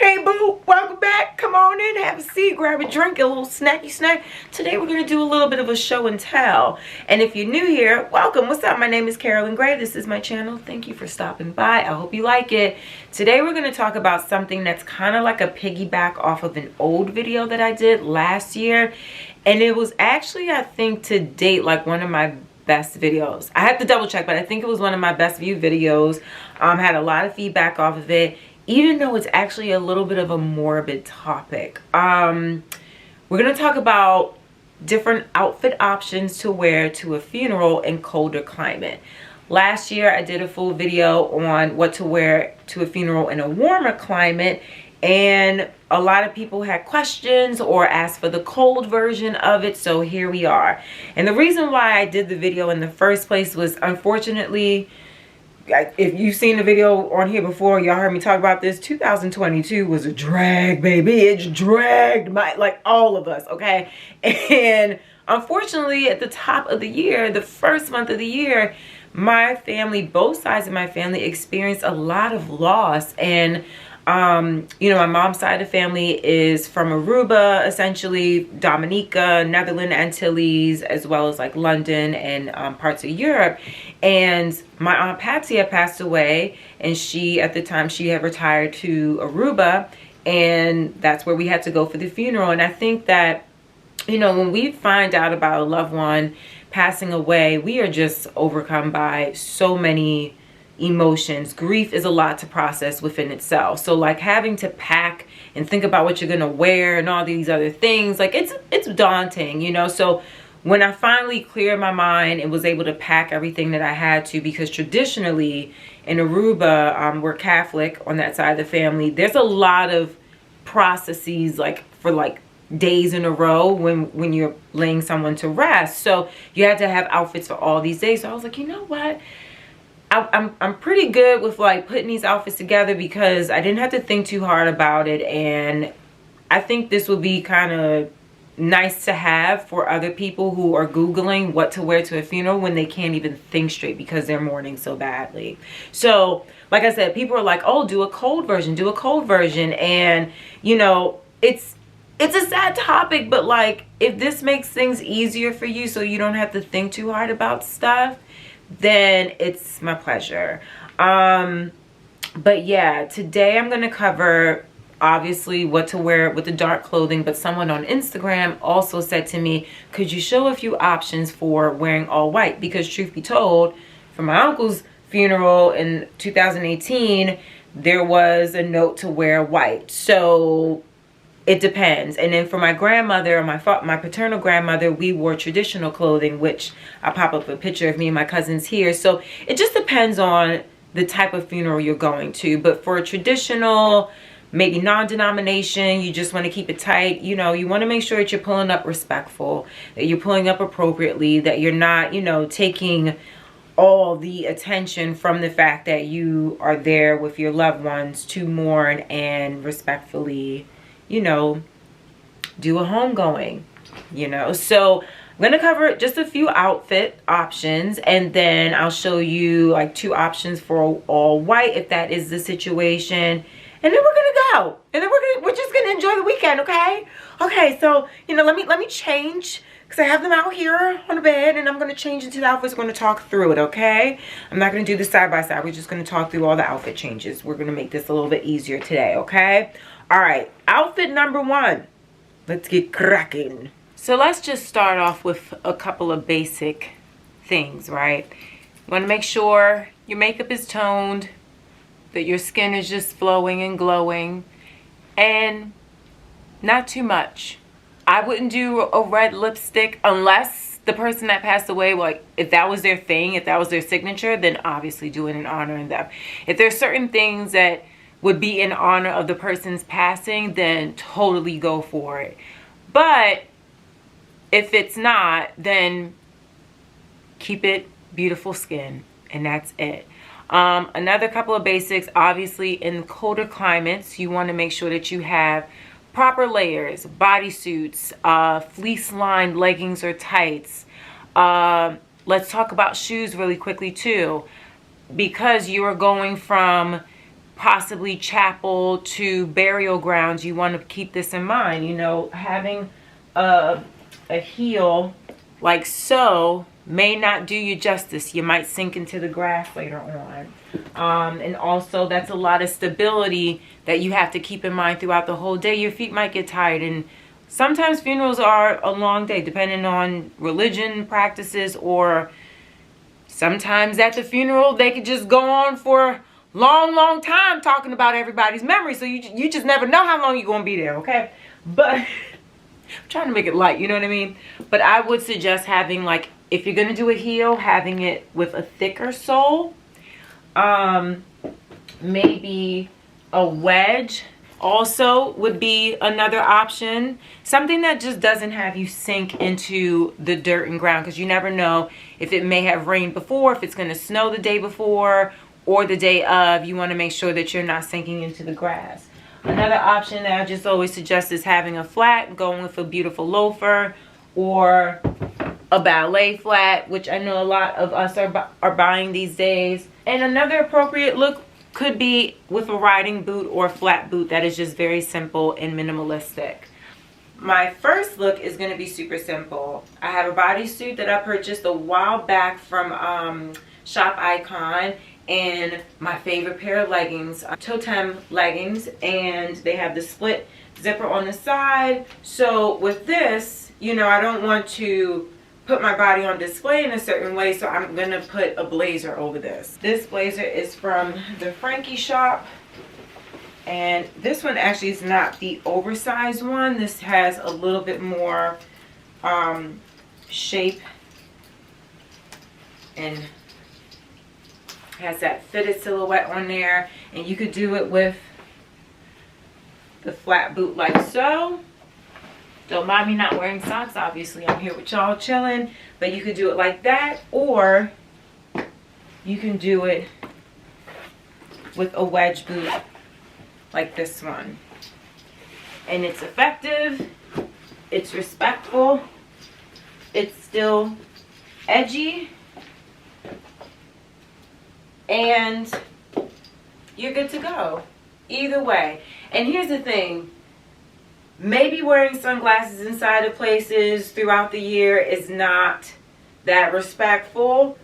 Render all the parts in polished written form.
Hey boo, welcome back. Come on in, have a seat, grab a drink, a little snacky snack. Today we're going to do a little bit of a show and tell. And if you're new here, welcome. What's up? My name is Carolyn Gray. This is my channel. Thank you for stopping by. I hope you like it. Today we're going to talk about something that's kind of like a piggyback off of an old video that I did last year. And it was actually, I think, to date, like one of my best videos. I have to double check, but I think it was one of my best viewed videos. Had a lot of feedback off of it, even though it's actually a little bit of a morbid topic. We're gonna talk about different outfit options to wear to a funeral in colder climate. Last year I did a full video on what to wear to a funeral in a warmer climate, and a lot of people had questions or asked for the cold version of it, so here we are. And the reason why I did the video in the first place was, unfortunately, if you've seen the video on here before, y'all heard me talk about this, 2022 was a drag, baby. It dragged like all of us, okay? And unfortunately, at the top of the year, the first month of the year, my family, both sides of my family, experienced a lot of loss. And you know, my mom's side of the family is from Aruba, essentially, Dominica, Netherlands, Antilles, as well as like London and parts of Europe. And my Aunt Patsy had passed away, and she, at the time, she had retired to Aruba, and that's where we had to go for the funeral. And I think that, you know, when we find out about a loved one passing away, we are just overcome by so many emotions. Grief is a lot to process within itself. So like having to pack and think about what you're gonna wear and all these other things, like it's daunting, you know. So when I finally cleared my mind and was able to pack everything that I had to, because traditionally in Aruba, we're Catholic on that side of the family, there's a lot of processes like for like days in a row when you're laying someone to rest. So you had to have outfits for all these days. So I was like, you know what, I'm pretty good with like putting these outfits together, because I didn't have to think too hard about it. And I think this would be kind of nice to have for other people who are Googling what to wear to a funeral when they can't even think straight because they're mourning so badly. So like I said, people are like, oh, do a cold version, do a cold version. And you know, it's a sad topic, but like if this makes things easier for you so you don't have to think too hard about stuff, then it's my pleasure. But yeah, today I'm gonna cover obviously what to wear with the dark clothing, but someone on Instagram also said to me, could you show a few options for wearing all white? Because truth be told, for my uncle's funeral in 2018, there was a note to wear white. So it depends. And then for my grandmother, my paternal grandmother, we wore traditional clothing, which I'll pop up a picture of me and my cousins here. So it just depends on the type of funeral you're going to. But for a traditional, maybe non-denomination, you just want to keep it tight, you know, you want to make sure that you're pulling up respectful, that you're pulling up appropriately, that you're not, you know, taking all the attention from the fact that you are there with your loved ones to mourn and respectfully, you know, do a homegoing, you know. So I'm gonna cover just a few outfit options, and then I'll show you like 2 options for all white if that is the situation. And then we're gonna go, and then we're just gonna enjoy the weekend, okay? Okay, so you know, let me change, because I have them out here on the bed, and I'm gonna change into the outfits. We're gonna talk through it, okay? I'm not gonna do this side by side. We're just gonna talk through all the outfit changes. We're gonna make this a little bit easier today, okay? All right, outfit number 1. Let's get cracking. So let's just start off with a couple of basic things, right? You want to make sure your makeup is toned, that your skin is just flowing and glowing, and not too much. I wouldn't do a red lipstick unless the person that passed away, like if that was their thing, if that was their signature, then obviously do it in honor of them. If there's certain things that would be in honor of the person's passing, then totally go for it. But if it's not, then keep it beautiful skin, and that's it. Another couple of basics, obviously in colder climates, you want to make sure that you have proper layers, bodysuits, fleece lined leggings or tights. Let's talk about shoes really quickly too, because you are going from possibly chapel to burial grounds, you want to keep this in mind. You know, having a heel like so may not do you justice. You might sink into the grass later on. And also that's a lot of stability that you have to keep in mind throughout the whole day. Your feet might get tired, and sometimes funerals are a long day depending on religion practices, or sometimes at the funeral they could just go on for long time talking about everybody's memory, so you just never know how long you're gonna be there, okay? But I'm trying to make it light, you know what I mean? But I would suggest having, like, if you're gonna do a heel, having it with a thicker sole. Maybe a wedge also would be another option. Something that just doesn't have you sink into the dirt and ground, because you never know if it may have rained before, if it's gonna snow the day before or the day of. You want to make sure that you're not sinking into the grass. Another option that I just always suggest is having a flat, going with a beautiful loafer or a ballet flat, which I know a lot of us are buying these days. And another appropriate look could be with a riding boot or a flat boot that is just very simple and minimalistic. My first look is going to be super simple. I have a bodysuit that I purchased a while back from Shop Icon, and my favorite pair of leggings, Totem leggings, and they have the split zipper on the side. So with this, you know, I don't want to put my body on display in a certain way, so I'm gonna put a blazer over this. This blazer is from the Frankie shop, and this one actually is not the oversized one. This has a little bit more shape and has that fitted silhouette on there, and you could do it with the flat boot like so. Don't mind me not wearing socks, obviously I'm here with y'all chilling, but you could do it like that, or you can do it with a wedge boot like this one. And it's effective, it's respectful, it's still edgy, and you're good to go either way. And here's the thing, maybe wearing sunglasses inside of places throughout the year is not that respectful,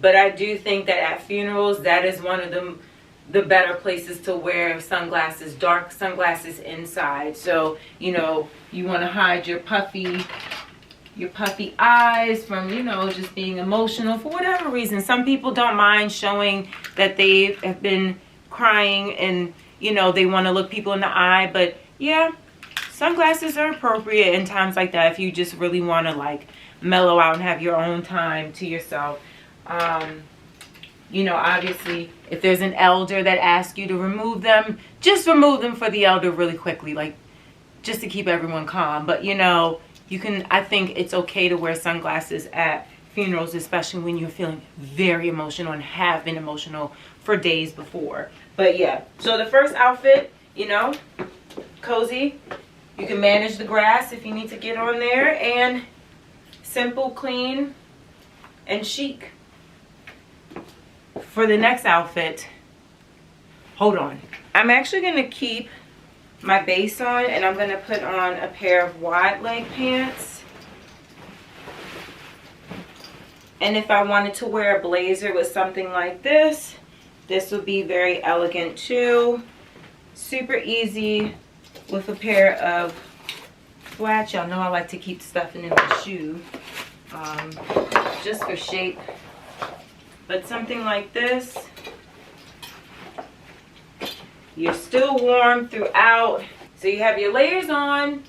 but I do think that at funerals that is one of the better places to wear sunglasses, dark sunglasses inside. So, you know, you want to hide your puffy eyes from, you know, just being emotional for whatever reason. Some people don't mind showing that they have been crying and, you know, they want to look people in the eye. But yeah, sunglasses are appropriate in times like that if you just really want to, like, mellow out and have your own time to yourself. You know, obviously if there's an elder that asks you to remove them, just remove them for the elder really quickly, like, just to keep everyone calm. But, you know, you can, I think it's okay to wear sunglasses at funerals, especially when you're feeling very emotional and have been emotional for days before. But yeah, so the first outfit, you know, cozy. You can manage the grass if you need to get on there, and simple, clean, and chic. For the next outfit, hold on. I'm actually going to keep my base on, and I'm going to put on a pair of wide leg pants. And if I wanted to wear a blazer with something like this, this would be very elegant too. Super easy with a pair of flats. Y'all know I like to keep stuff in my shoe, just for shape. But something like this, you're still warm throughout. So you have your layers on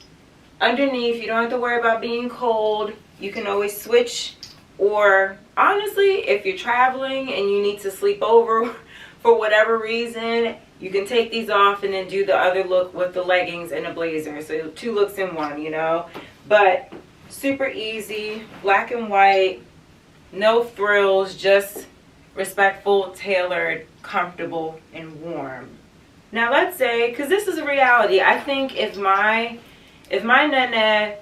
underneath. You don't have to worry about being cold. You can always switch, or honestly, if you're traveling and you need to sleep over for whatever reason, you can take these off and then do the other look with the leggings and a blazer. So 2 looks in one, you know. But super easy, black and white, no frills, just respectful, tailored, comfortable, and warm. Now let's say, because this is a reality, I think if my nana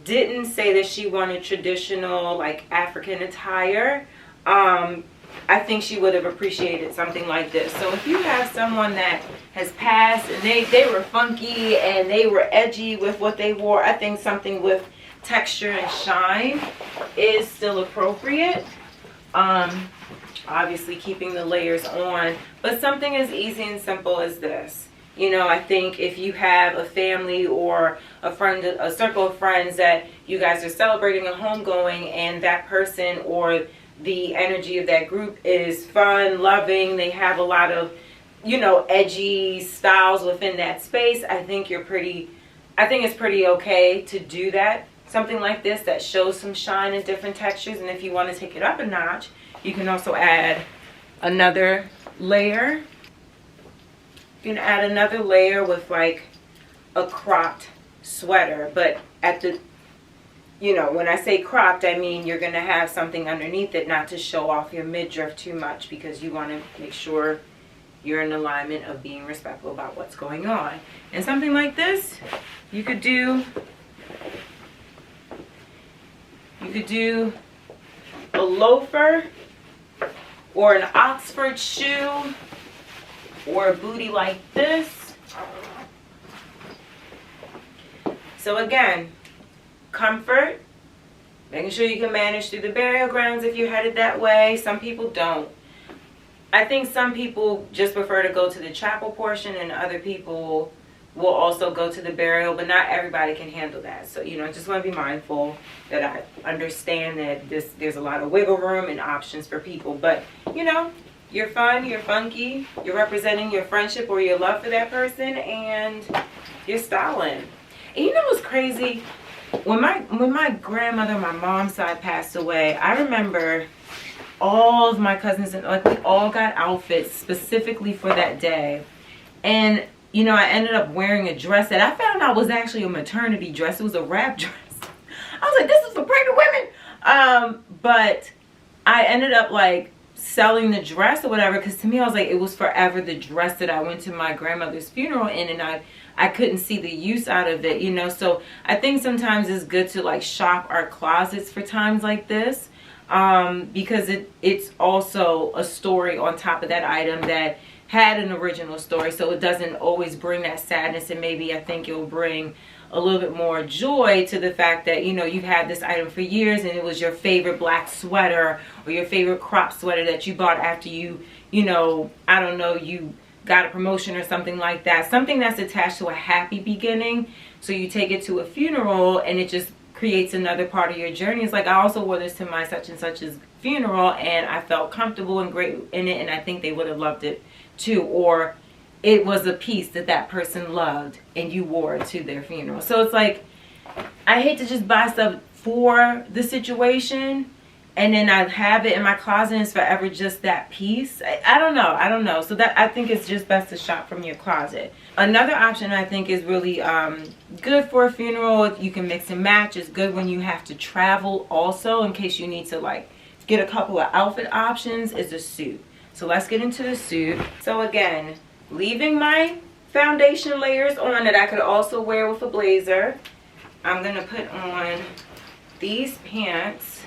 didn't say that she wanted traditional, like, African attire, I I think she would have appreciated something like this. So if you have someone that has passed and they were funky and they were edgy with what they wore, I think something with texture and shine is still appropriate. Obviously keeping the layers on, but something as easy and simple as this. You know, I think if you have a family or a friend, a circle of friends that you guys are celebrating a homegoing, and that person or the energy of that group is fun, loving, they have a lot of, you know, edgy styles within that space, I think it's pretty okay to do that. Something like this that shows some shine and different textures. And if you want to take it up a notch, you can also add another layer. You can add another layer with like a cropped sweater, but at the, you know, when I say cropped, I mean you're going to have something underneath it, not to show off your midriff too much, because you want to make sure you're in alignment of being respectful about what's going on. And something like this, you could do a loafer or an Oxford shoe or a booty like this. So again, comfort, making sure you can manage through the burial grounds if you're headed that way. Some people don't. I think some people just prefer to go to the chapel portion, and other people will also go to the burial, but not everybody can handle that. So, you know, I just want to be mindful that I understand that there's a lot of wiggle room and options for people. But, you know, you're fun, you're funky, you're representing your friendship or your love for that person, and you're styling. And you know what's crazy? When my grandmother, my mom's side, passed away, I remember all of my cousins, and like we all got outfits specifically for that day. And you know, I ended up wearing a dress that I found out was actually a maternity dress. It was a wrap dress. I was like, this is for pregnant women. But I ended up like selling the dress or whatever, because to me, I was like, it was forever the dress that I went to my grandmother's funeral in, and I couldn't see the use out of it, you know. So I think sometimes it's good to like shop our closets for times like this, because it's also a story on top of that item that had an original story, so it doesn't always bring that sadness, and maybe I think it'll bring a little bit more joy to the fact that, you know, you've had this item for years and it was your favorite black sweater or your favorite crop sweater that you bought after you know, I don't know, you got a promotion or something like that, something that's attached to a happy beginning. So you take it to a funeral and it just creates another part of your journey. It's like, I also wore this to my such and such's funeral and I felt comfortable and great in it, and I think they would have loved it too. Or it was a piece that that person loved and you wore it to their funeral. So it's like, I hate to just buy stuff for the situation and then I have it in my closet and it's forever just that piece. I don't know. So that, I think it's just best to shop from your closet. Another option I think is really good for a funeral. You can mix and match. It's good when you have to travel also, in case you need to like get a couple of outfit options, is a suit. So let's get into the suit. So again, leaving my foundation layers on that I could also wear with a blazer, I'm going to put on these pants.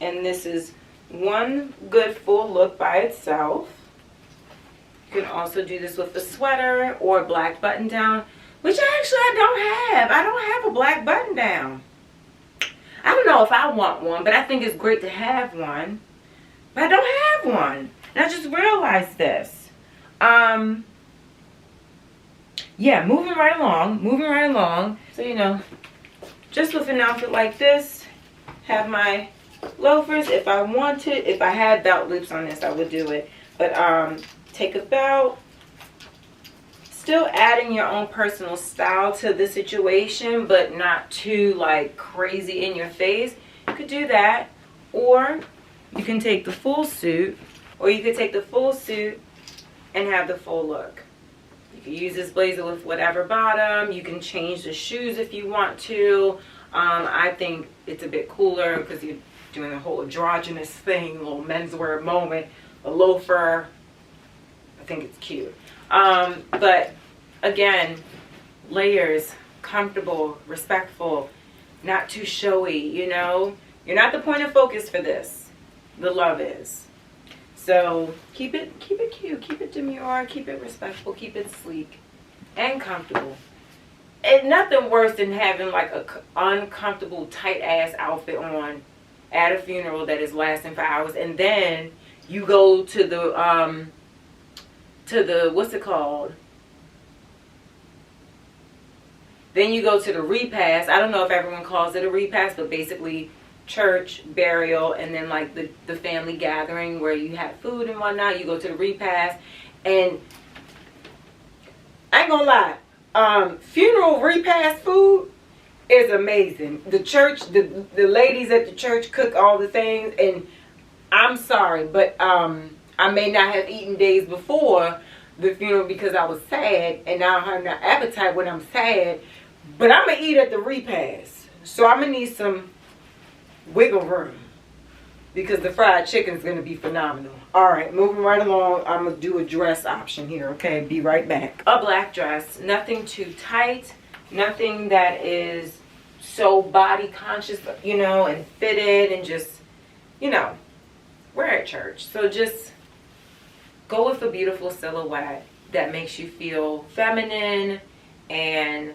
And this is one good full look by itself. You can also do this with a sweater or a black button down, which actually I don't have. I don't have a black button down. I don't know if I want one, but I think it's great to have one. But I don't have one. And I just realized this. Yeah, moving right along. So, you know, just with an outfit like this, have my loafers. If I wanted, if I had belt loops on this, I would do it. But take a belt. Still adding your own personal style to the situation, but not too like crazy in your face. You could do that. Or you can take the full suit. Or you could take the full suit and have the full look. You can use this blazer with whatever bottom. You can change the shoes if you want to. I think it's a bit cooler because you're doing the whole androgynous thing, little menswear moment. A loafer, I think it's cute. But again, layers, comfortable, respectful, not too showy, you know. You're not the point of focus for this. the love is. So keep it cute, keep it demure, keep it respectful, keep it sleek and comfortable. And nothing worse than having like a uncomfortable tight ass outfit on at a funeral that is lasting for hours, and then you go to the what's it called? Then you go to the repast. I don't know if everyone calls it a repast, but basically church, burial, and then like the family gathering where you have food and whatnot. You go to the repast, and I ain't gonna lie, funeral repast food is amazing. The church, the ladies at the church cook all the things, and I'm sorry, but I may not have eaten days before the funeral because I was sad, and now I have no appetite when I'm sad. But I'm going to eat at the repast. So I'm going to need some wiggle room because the fried chicken is going to be phenomenal. All right, moving right along. I'm going to do a dress option here, okay? Be right back. A black dress. Nothing too tight. Nothing that is so body conscious, you know, and fitted and just, you know, we're at church. So just go with a beautiful silhouette that makes you feel feminine and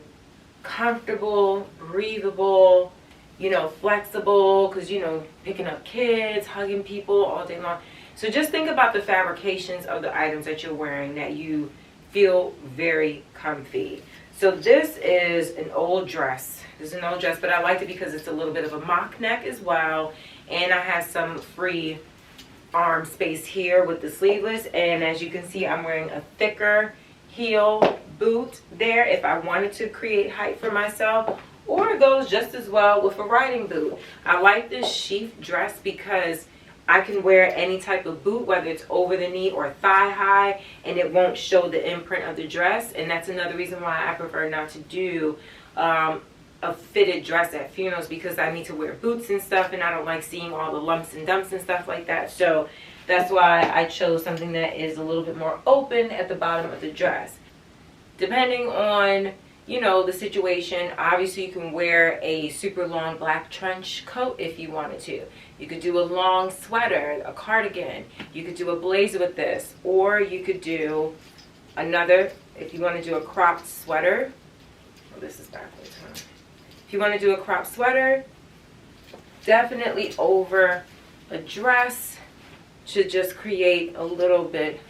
comfortable, breathable, you know, flexible, because, you know, picking up kids, hugging people all day long. So just think about the fabrications of the items that you're wearing that you feel very comfy. So this is an old dress. This is an old dress, but I like it because it's a little bit of a mock neck as well. And I have some free arm space here with the sleeveless. And as you can see, I'm wearing a thicker heel boot there if I wanted to create height for myself, or it goes just as well with a riding boot. I like this sheath dress because I can wear any type of boot, whether it's over the knee or thigh high, and it won't show the imprint of the dress. And that's another reason why I prefer not to do a fitted dress at funerals, because I need to wear boots and stuff, and I don't like seeing all the lumps and dumps and stuff like that. So that's why I chose something that is a little bit more open at the bottom of the dress. Depending on, you know, the situation, obviously you can wear a super long black trench coat if you wanted to. You could do a long sweater, a cardigan. You could do a blazer with this, or you could do another, if you want to do a cropped sweater. Oh, this is backwards, huh? If you want to do a cropped sweater, definitely over a dress to just create a little bit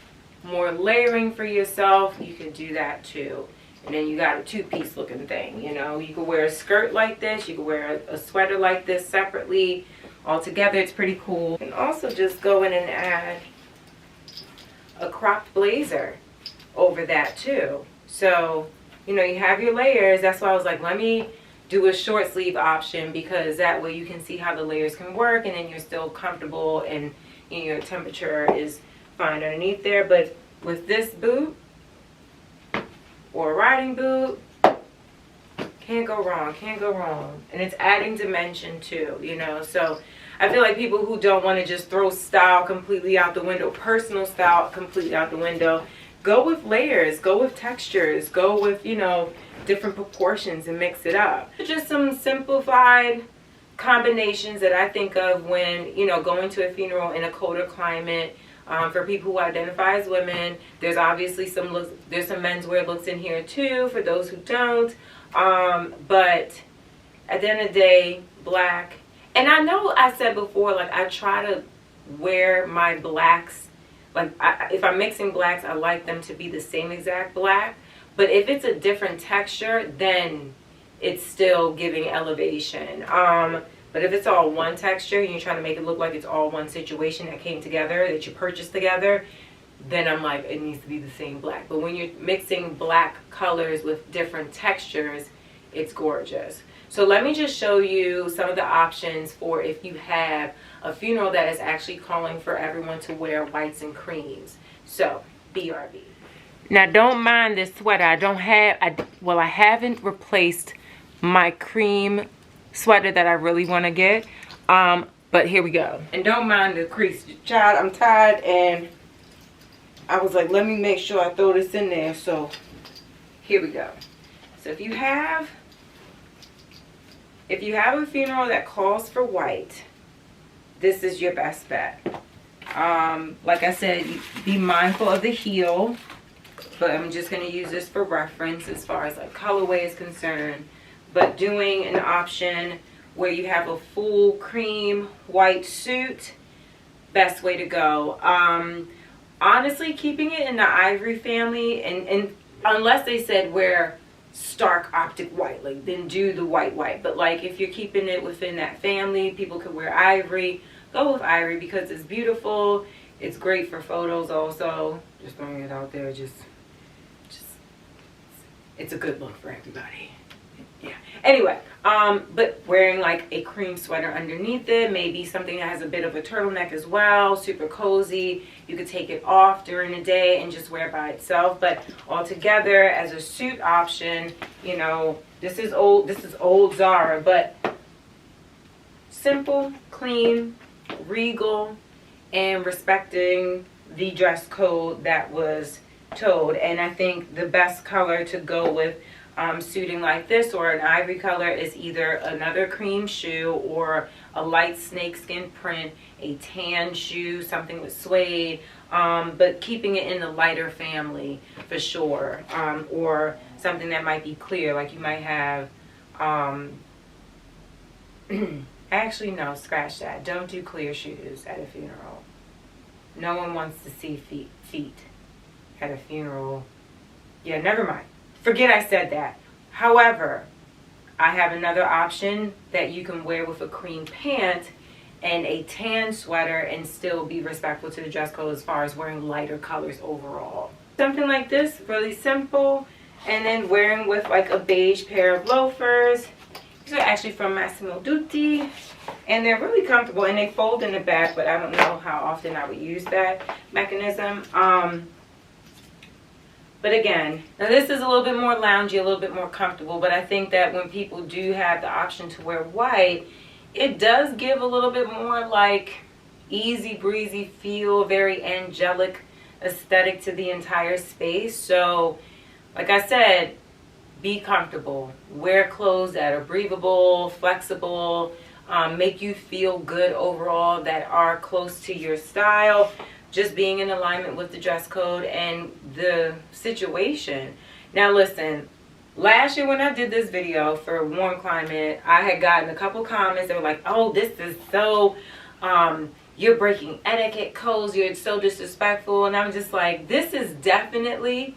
more layering for yourself. You can do that too. And then you got a two-piece looking thing, you know. You could wear a skirt like this. You could wear a sweater like this separately. All together, it's pretty cool. You can also just go in and add a cropped blazer over that too. So, you know, you have your layers. That's why I was like, let me do a short sleeve option, because that way you can see how the layers can work, and then you're still comfortable, and you know, your temperature is fine underneath there. But with this boot or a riding boot, can't go wrong, can't go wrong. And it's adding dimension too, you know. So I feel like people who don't want to just throw style completely out the window, personal style completely out the window, go with layers, go with textures, go with, you know, different proportions and mix it up. Just some simplified combinations that I think of when, you know, going to a funeral in a colder climate. For people who identify as women, there's obviously some looks, there's some menswear looks in here too for those who don't. But at the end of the day, black. And I know I said before, like, I try to wear my blacks, like if I'm mixing blacks, I like them to be the same exact black. But if it's a different texture, then it's still giving elevation. But if it's all one texture and you're trying to make it look like it's all one situation that came together, that you purchased together, then I'm like, it needs to be the same black. But when you're mixing black colors with different textures, it's gorgeous. So let me just show you some of the options for if you have a funeral that is actually calling for everyone to wear whites and creams. So, BRB. Now don't mind this sweater. I haven't replaced my cream sweater that I really want to get. But here we go. And don't mind the crease. Child, I'm tired, and I was like, let me make sure I throw this in there. So here we go. So if you have a funeral that calls for white, this is your best bet. Like I said, be mindful of the heel, but I'm just going to use this for reference as far as like colorway is concerned. But doing an option where you have a full cream white suit, best way to go. Honestly, keeping it in the ivory family, and unless they said wear stark optic white, like then do the white. But like if you're keeping it within that family, people could wear ivory. Go with ivory because it's beautiful. It's great for photos also. Just throwing it out there. Just it's a good look for everybody. Yeah. Anyway, but wearing like a cream sweater underneath it, maybe something that has a bit of a turtleneck as well, super cozy. You could take it off during the day and just wear it by itself. But altogether as a suit option, you know, this is old Zara, but simple, clean, regal, and respecting the dress code that was told. And I think the best color to go with suiting like this or an ivory color is either another cream shoe or a light snakeskin print, a tan shoe, something with suede, but keeping it in the lighter family for sure, or something that might be clear, like you might have actually no, scratch that. Don't do clear shoes at a funeral. No one wants to see feet at a funeral. Yeah, never mind. Forget I said that. However, I have another option that you can wear with a cream pant and a tan sweater and still be respectful to the dress code as far as wearing lighter colors overall. Something like this, really simple, and then wearing with like a beige pair of loafers. These are actually from Massimo Dutti, and they're really comfortable, and they fold in the back, but I don't know how often I would use that mechanism. But again, now this is a little bit more loungy, a little bit more comfortable, but I think that when people do have the option to wear white, it does give a little bit more like easy breezy feel, very angelic aesthetic to the entire space. So like I said, be comfortable. Wear clothes that are breathable, flexible, make you feel good overall, that are close to your style. Just being in alignment with the dress code and the situation. Now listen, last year when I did this video for Warm Climate, I had gotten a couple comments that were like, oh, this is so, you're breaking etiquette codes, you're so disrespectful. And I'm just like, this is definitely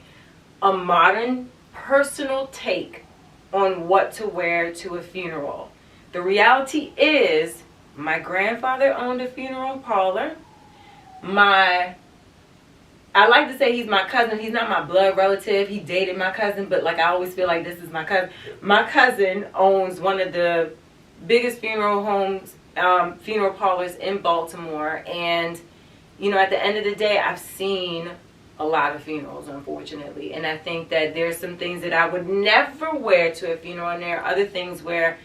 a modern personal take on what to wear to a funeral. The reality is, my grandfather owned a funeral parlor. I like to say he's my cousin. He's not my blood relative. He dated my cousin, but like I always feel like this is my cousin. My cousin owns one of the biggest funeral homes, funeral parlors in Baltimore. And, you know, at the end of the day, I've seen a lot of funerals, unfortunately. And I think that there's some things that I would never wear to a funeral, and there are other things where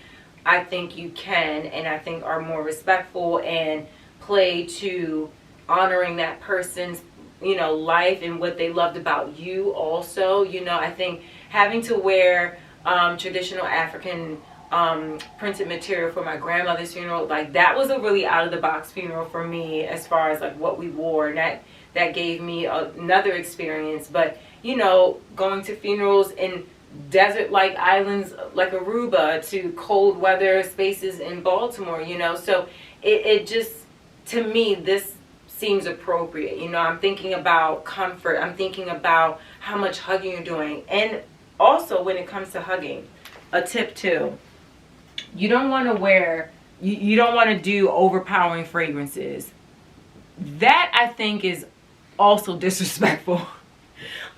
I think you can, and I think are more respectful and play to honoring that person's, you know, life and what they loved about you also. You know, I think having to wear traditional African printed material for my grandmother's funeral, like that was a really out of the box funeral for me as far as like what we wore, and that gave me another experience. But you know, going to funerals in desert like islands like Aruba to cold weather spaces in Baltimore, you know, so it just, to me, this seems appropriate. You know, I'm thinking about comfort. I'm thinking about how much hugging you're doing. And also when it comes to hugging, a tip too, you don't want to wear, you don't want to do overpowering fragrances. That I think is also disrespectful.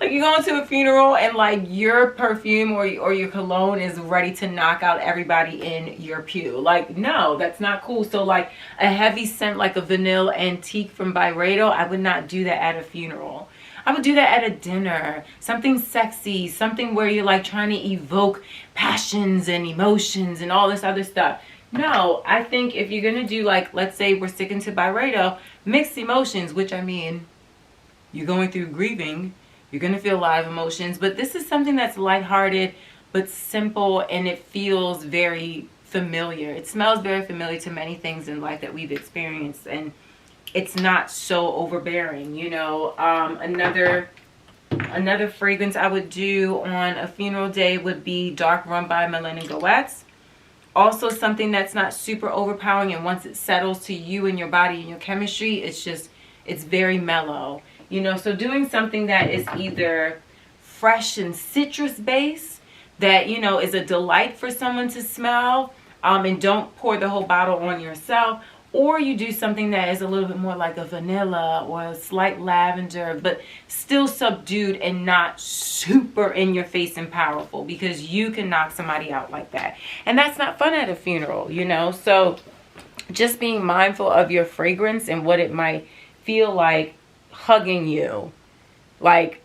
Like you go to a funeral and like your perfume or your cologne is ready to knock out everybody in your pew. Like, no, that's not cool. So like a heavy scent like a Vanille Antique from Byredo, I would not do that at a funeral. I would do that at a dinner. Something sexy, something where you're like trying to evoke passions and emotions and all this other stuff. No, I think if you're going to do like, let's say we're sticking to Byredo, mixed emotions, which I mean, you're going through grieving. You're going to feel a lot of emotions, but this is something that's lighthearted but simple, and it feels very familiar. It smells very familiar to many things in life that we've experienced, and it's not so overbearing, you know. Another fragrance I would do on a funeral day would be Dark Rum by Melinda Goetz. Also something that's not super overpowering, and once it settles to you and your body and your chemistry, it's very mellow, you know. So doing something that is either fresh and citrus based, that, you know, is a delight for someone to smell, and don't pour the whole bottle on yourself. Or you do something that is a little bit more like a vanilla or a slight lavender, but still subdued and not super in your face and powerful, because you can knock somebody out like that. And that's not fun at a funeral, you know. So just being mindful of your fragrance and what it might feel like hugging you. Like,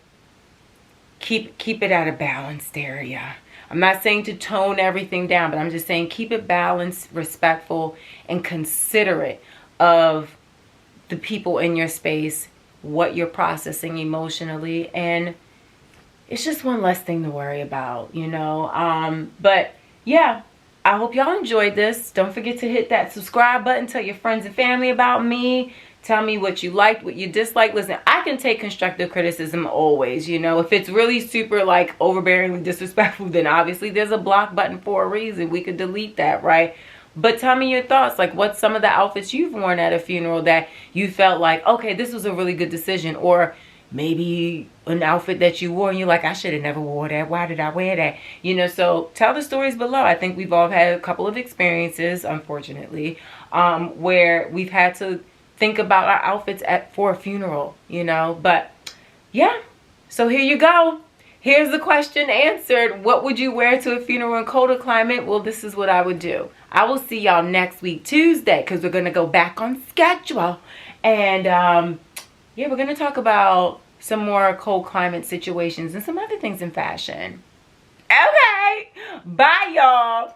keep it at a balanced area. I'm not saying to tone everything down, but I'm just saying keep it balanced, respectful, and considerate of the people in your space, what you're processing emotionally. And it's just one less thing to worry about, you know. But yeah, I hope y'all enjoyed this. Don't forget to hit that subscribe button. Tell your friends and family about me. Tell me what you liked, what you disliked. Listen, I can take constructive criticism always, you know. If it's really super, like, overbearingly disrespectful, then obviously there's a block button for a reason. We could delete that, right? But tell me your thoughts. Like, what's some of the outfits you've worn at a funeral that you felt like, okay, this was a really good decision? Or maybe an outfit that you wore and you're like, I should have never wore that. Why did I wear that? You know, so tell the stories below. I think we've all had a couple of experiences, unfortunately, where we've had to think about our outfits for a funeral, you know. But yeah, so here you go. Here's the question answered. What would you wear to a funeral in colder climate? Well, this is what I would do. I will see y'all next week, Tuesday, because we're going to go back on schedule. And yeah, we're going to talk about some more cold climate situations and some other things in fashion. Okay, bye y'all.